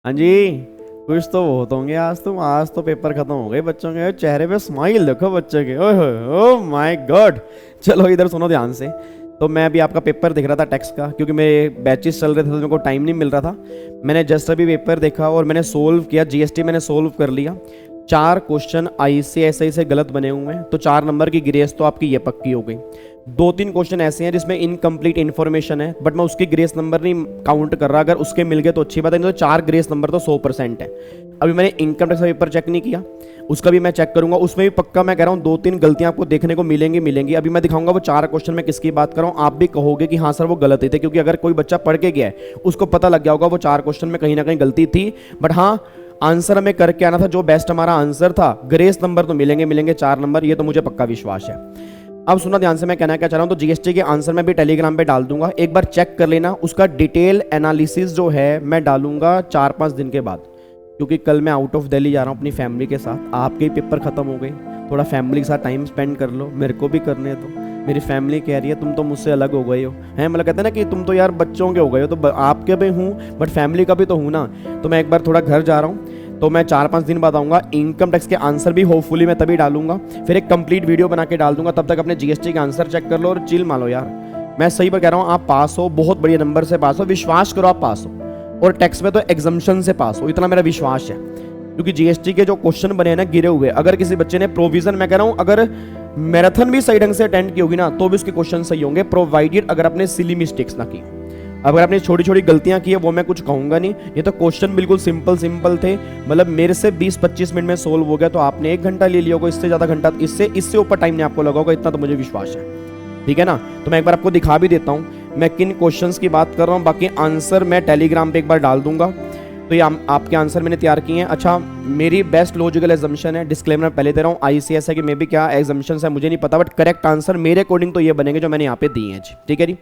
हाँ जी। खुश तो बहुत होंगे आज तो पेपर खत्म हो गए बच्चों के चेहरे पे स्माइल देखो बच्चे के। ओह ओह माय गॉड। चलो इधर सुनो ध्यान से। तो मैं अभी आपका पेपर देख रहा था टेक्स्ट का, क्योंकि मेरे बैचेस चल रहे थे तो मेरे को टाइम नहीं मिल रहा था। मैंने जस्ट अभी पेपर देखा और मैंने सोल्व किया, जीएसटी मैंने सोल्व कर लिया। 4 क्वेश्चन आईसीएसआई से गलत बने हुए हैं, तो 4 नंबर की ग्रेस तो आपकी ये पक्की हो गई। 2-3 क्वेश्चन ऐसे हैं जिसमें इनकम्प्लीट इन्फॉर्मेशन है, बट मैं उसकी ग्रेस नंबर नहीं काउंट कर रहा। अगर उसके मिल गए तो अच्छी बात है, नहीं तो 4 ग्रेस नंबर तो 100% है। अभी मैंने इनकम टैक्स का पेपर चेक नहीं किया, उसका भी मैं चेक करूंगा, उसमें भी पक्का मैं कह रहा हूँ 2-3 गलतियां आपको देखने को मिलेंगी। अभी मैं दिखाऊंगा वो 4 क्वेश्चन में किसकी बात कर रहा हूँ, आप भी कहोगे कि हाँ सर वो गलत ही थे, क्योंकि अगर कोई बच्चा पढ़ के गया है उसको पता लग गया होगा वो 4 क्वेश्चन में कहीं ना कहीं गलती थी। बट हाँ, आंसर हमें करके आना था, जो बेस्ट हमारा आंसर था। ग्रेस नंबर तो मिलेंगे 4 नंबर, ये तो मुझे पक्का विश्वास है। अब सुना ध्यान से, मैं कहना क्या चाह रहा हूं, तो जीएसटी के आंसर मैं भी टेलीग्राम पे डाल दूंगा, एक बार चेक कर लेना। उसका डिटेल एनालिसिस जो है मैं डालूंगा 4-5 दिन के बाद, क्योंकि कल मैं आउट ऑफ दिल्ली जा रहा हूं अपनी फैमिली के साथ। आपके ही पेपर खत्म हो गए, थोड़ा फैमिली के साथ टाइम स्पेंड कर लो, मेरे को भी करने हैं। तो मेरी फैमिली कह रही है तुम तो मुझसे अलग हो गए हो, हैं, मतलब कहते हैं ना कि तुम तो यार बच्चों के हो गए हो, तो आपके भी हूँ बट फैमिली का भी तो हूँ ना। तो मैं एक बार थोड़ा घर जा रहा हूँ, तो मैं 4-5 दिन बाद आऊँगा। इनकम टैक्स के आंसर भी होपफुली मैं तभी डालूंगा, फिर एक कंप्लीट वीडियो बना के डाल दूंगा। तब तक अपने जीएसटी के आंसर चेक कर लो और चिल मानो यार। मैं सही पर कह रहा हूँ, आप पास हो, बहुत बढ़िया नंबर से पास हो, विश्वास करो आप पास हो। और टैक्स में तो एग्जम्पशन से पास हो, इतना मेरा विश्वास है। क्योंकि जीएसटी के जो क्वेश्चन बने हैं ना गिरे हुए, अगर किसी बच्चे ने प्रोविजन, मैं कह रहा हूँ अगर मैराथन भी सही ढंग से अटेंड की होगी ना तो भी उसके क्वेश्चन सही होंगे, प्रोवाइडेड अगर आपने सिली मिस्टेक्स ना की। अगर आपने छोटी छोटी गलतियां की है वो मैं कुछ कहूंगा नहीं, ये तो क्वेश्चन बिल्कुल सिंपल थे। मतलब मेरे से 20-25 मिनट में सोल्व हो गया, तो आपने 1 घंटा ले लिया होगा, इससे ज्यादा घंटा, इससे ऊपर टाइम नहीं आपको लगा होगा, इतना तो मुझे विश्वास है। ठीक है ना। तो मैं एक बार आपको दिखा भी देता हूँ मैं किन क्वेश्चंस की बात कर रहा हूँ, बाकी आंसर मैं टेलीग्राम पे एक बार डाल दूंगा। तो ये आपके आंसर मैंने तैयार किए हैं। अच्छा, मेरी बेस्ट लॉजिकल एजम्पशन है, डिस्क्लेमर पहले दे रहा हूँ, आईसीएसआई के में भी क्या एजम्पशन है मुझे नहीं पता, बट करेक्ट आंसर मेरे अकॉर्डिंग तो ये बनेंगे जो मैंने यहाँ पे दिए हैं जी। ठीक है जी।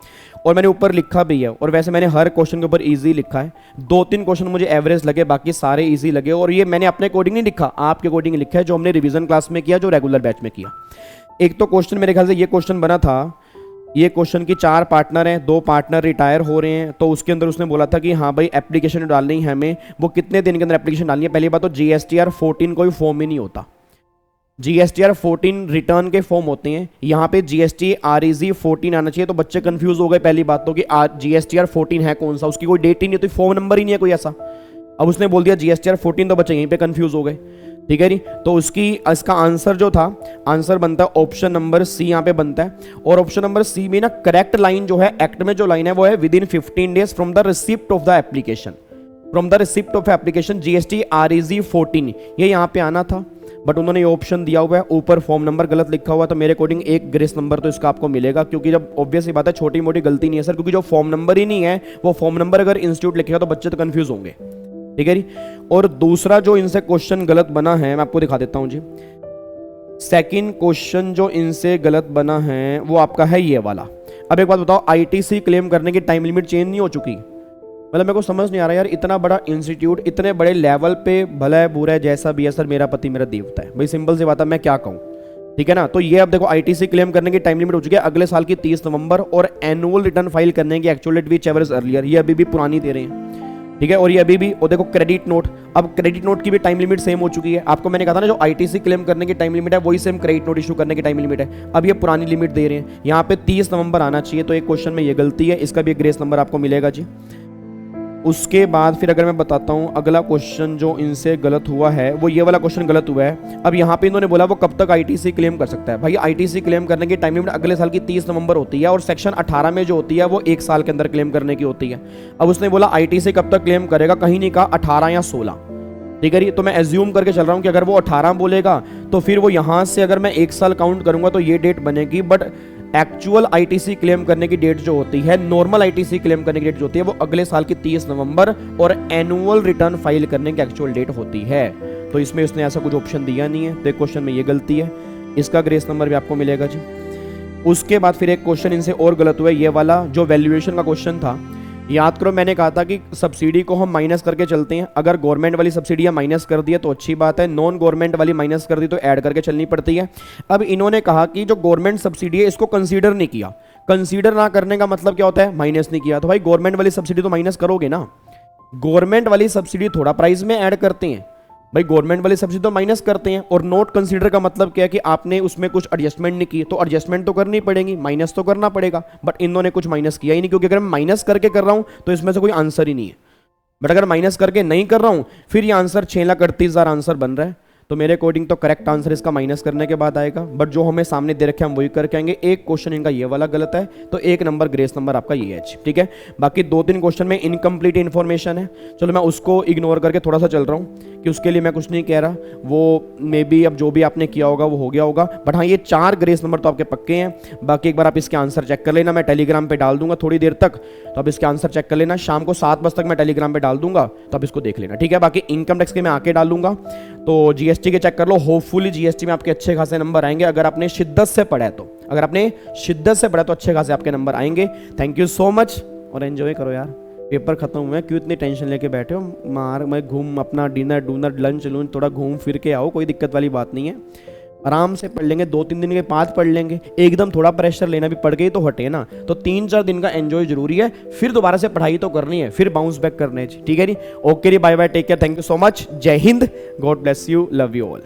और मैंने ऊपर लिखा भी है, और वैसे मैंने हर क्वेश्चन के ऊपर इजी लिखा है। 2-3 क्वेश्चन मुझे एवरेज लगे, बाकी सारे इजी लगे। और ये मैंने अपने अकॉर्डिंग नहीं लिखा, आपके अकॉर्डिंग लिखा है, जो हमने रिविजन क्लास में किया, जो रेगुलर बैच में किया। एक तो क्वेश्चन मेरे ख्याल से ये क्वेश्चन बना था, ये क्वेश्चन की 4 पार्टनर हैं, 2 पार्टनर रिटायर हो रहे हैं, तो उसके अंदर उसने बोला था कि हाँ भाई एप्लीकेशन डालनी है हमें, वो कितने दिन के अंदर एप्लीकेशन डालनी है। पहली बात तो जीएसटीआर 14 कोई फॉर्म ही नहीं होता, जीएसटीआर 14 रिटर्न के फॉर्म होते हैं। यहाँ पे जीएसटीआरईजी 14 आना चाहिए, तो बच्चे कंफ्यूज हो गए पहली बात तो कि जीएसटीआर 14 है कौन सा, उसकी कोई डेट ही नहीं होती, फॉर्म नंबर ही नहीं है कोई ऐसा। अब उसने बोल दिया जीएसटीआर 14, तो बच्चे यहीं पे कंफ्यूज हो गए। ठीक है जी। तो इसका आंसर जो था, आंसर बनता है ऑप्शन नंबर सी, यहाँ पे बनता है। और ऑप्शन नंबर सी में ना करेक्ट लाइन जो है, एक्ट में जो लाइन है वो है within 15 days from the receipt of the application, from the receipt of application GSTREG 14, ये यहाँ पे आना था। बट उन्होंने ये ऑप्शन दिया हुआ है, ऊपर फॉर्म नंबर गलत लिखा हुआ, तो मेरे अकॉर्डिंग 1 ग्रेस नंबर तो इसका आपको मिलेगा, क्योंकि जब ऑब्वियस ही बात है छोटी मोटी गलती नहीं है सर, क्योंकि जो फॉर्म नंबर ही नहीं है, वो फॉर्म नंबर अगर इंस्टीट्यूट लिखेगा तो बच्चे तो कंफ्यूज होंगे। ठीक है जी। और दूसरा जो इनसे क्वेश्चन गलत बना है मैं आपको दिखा देता हूं जी। सेकंड क्वेश्चन जो इनसे गलत बना है वो आपका है ये वाला। अब एक बात बताओ, आईटीसी क्लेम करने की टाइम लिमिट चेंज नहीं हो चुकी? मतलब मेरे को समझ नहीं आ रहा यार, इतना बड़ा इंस्टीट्यूट, इतने बड़े लेवल पे, भला है बुरा है जैसा भी है सर, मेरा पति मेरा देवता है भाई, सिंपल सी बात है, मैं क्या कहूँ। ठीक है ना। तो ये अब देखो आईटीसी क्लेम करने की टाइम लिमिट हो चुकी है अगले साल की 30 नवंबर, और एनुअल रिटर्न फाइल करने की actual date whichever is earlier, ये अभी भी पुरानी दे रहे हैं। ठीक है। और ये अभी भी, और देखो क्रेडिट नोट, अब क्रेडिट नोट की भी टाइम लिमिट सेम हो चुकी है। आपको मैंने कहा था ना, जो आईटीसी क्लेम करने की टाइम लिमिट है वही सेम क्रेडिट नोट इशू करने की टाइम लिमिट है। अब ये पुरानी लिमिट दे रहे हैं, यहाँ पे 30 नवंबर आना चाहिए, तो एक क्वेश्चन में ये गलती है, इसका भी ग्रेस नंबर आपको मिलेगा जी। उसके बाद फिर अगर मैं बताता हूँ अगला क्वेश्चन जो इनसे गलत हुआ है, वो ये वाला क्वेश्चन गलत हुआ है। अब यहाँ पे इन्होंने बोला वो कब तक आईटीसी क्लेम कर सकता है। भाई आईटीसी क्लेम करने की टाइम लिमिट अगले साल की 30 नवंबर होती है, और सेक्शन 18 में जो होती है वो 1 साल के अंदर क्लेम करने की होती है। अब उसने बोला आईटीसी कब तक क्लेम करेगा, कहीं नहीं कहा 18 या 16। ठीक है। तो मैं एज्यूम करके चल रहा हूँ कि अगर वो 18 बोलेगा तो फिर वो यहाँ से अगर मैं 1 साल काउंट करूंगा तो ये डेट बनेगी। बट एक्चुअल आईटीसी क्लेम करने की डेट जो होती है, नॉर्मल आईटीसी क्लेम करने की डेट जो होती है, वो अगले साल की 30 नवंबर, और एनुअल रिटर्न फाइल करने की एक्चुअल डेट होती है। तो इसमें उसने ऐसा कुछ ऑप्शन दिया नहीं है, तो एक क्वेश्चन में ये गलती है, इसका ग्रेस नंबर भी आपको मिलेगा जी। उसके बाद फिर एक क्वेश्चन इनसे और गलत हुआ है, ये वाला जो वैल्यूएशन का क्वेश्चन था। याद करो मैंने कहा था कि सब्सिडी को हम माइनस करके चलते हैं, अगर गवर्नमेंट वाली सब्सिडियां माइनस कर दी है तो अच्छी बात है, नॉन गवर्नमेंट वाली माइनस कर दी तो ऐड करके चलनी पड़ती है। अब इन्होंने कहा कि जो गवर्नमेंट सब्सिडी है इसको कंसीडर नहीं किया, कंसीडर ना करने का मतलब क्या होता है, माइनस नहीं किया। तो भाई गवर्नमेंट वाली सब्सिडी तो माइनस करोगे ना, गवर्नमेंट वाली सब्सिडी थोड़ा प्राइस में ऐड करते हैं भाई, गवर्नमेंट वाली सब्सिडी तो माइनस करते हैं। और नॉट कंसीडर का मतलब क्या है कि आपने उसमें कुछ एडजस्टमेंट नहीं की, तो एडजस्टमेंट तो करनी पड़ेगी, माइनस तो करना पड़ेगा। बट इन्होंने कुछ माइनस किया ही नहीं, क्योंकि अगर मैं माइनस करके कर रहा हूं तो इसमें से कोई आंसर ही नहीं है। बट अगर माइनस करके नहीं कर रहा हूं फिर ये आंसर 6,38,000 आंसर बन रहा है। तो मेरे अकॉर्डिंग तो करेक्ट आंसर इसका माइनस करने के बाद आएगा। बट जो हमें सामने दे रखे हम वही करके आएंगे। एक क्वेश्चन इनका ये वाला गलत है, तो 1 नंबर ग्रेस नंबर आपका ये है, ठीक है। बाकी 2-3 क्वेश्चन में इनकम्प्लीट इन्फॉर्मेशन है, चलो मैं उसको इग्नोर करके थोड़ा सा चल रहा हूँ कि उसके लिए मैं कुछ नहीं कह रहा, वो मे बी अब जो भी आपने किया होगा वो हो गया होगा। बट हाँ, ये 4 ग्रेस नंबर तो आपके पक्के हैं। बाकी एक बार आप इसके आंसर चेक कर लेना, मैं टेलीग्राम पे डाल दूंगा थोड़ी देर तक, तो आप इसके आंसर चेक कर लेना। शाम को 7 बजे तक मैं टेलीग्राम पे डाल दूंगा, तो आप इसको देख लेना, ठीक है। बाकी इनकम टैक्स के मैं आके डालूंगा, तो जीएसटी के चेक कर लो। होपफुली जीएसटी में आपके अच्छे खासे नंबर आएंगे, अगर आपने शिद्दत से पढ़ा है तो। अगर आपने शिद्दत से पढ़ा तो अच्छे खासे आपके नंबर आएंगे। थैंक यू सो मच, और एंजॉय करो यार, पेपर खत्म हुए, क्यों इतनी टेंशन लेके बैठे हो। मार मैं घूम अपना डिनर लंच लूंच थोड़ा घूम फिर के आओ, कोई दिक्कत वाली बात नहीं है। आराम से पढ़ लेंगे, 2-3 दिन के बाद पढ़ लेंगे, एकदम थोड़ा प्रेशर लेना भी पड़ गई तो हटे ना। तो 3-4 दिन का एंजॉय जरूरी है, फिर दोबारा से पढ़ाई तो करनी है, फिर बाउंस बैक करने, ठीक है जी। ओके जी, bye bye, take care, thank you so much, जय हिंद, God bless you, love you all.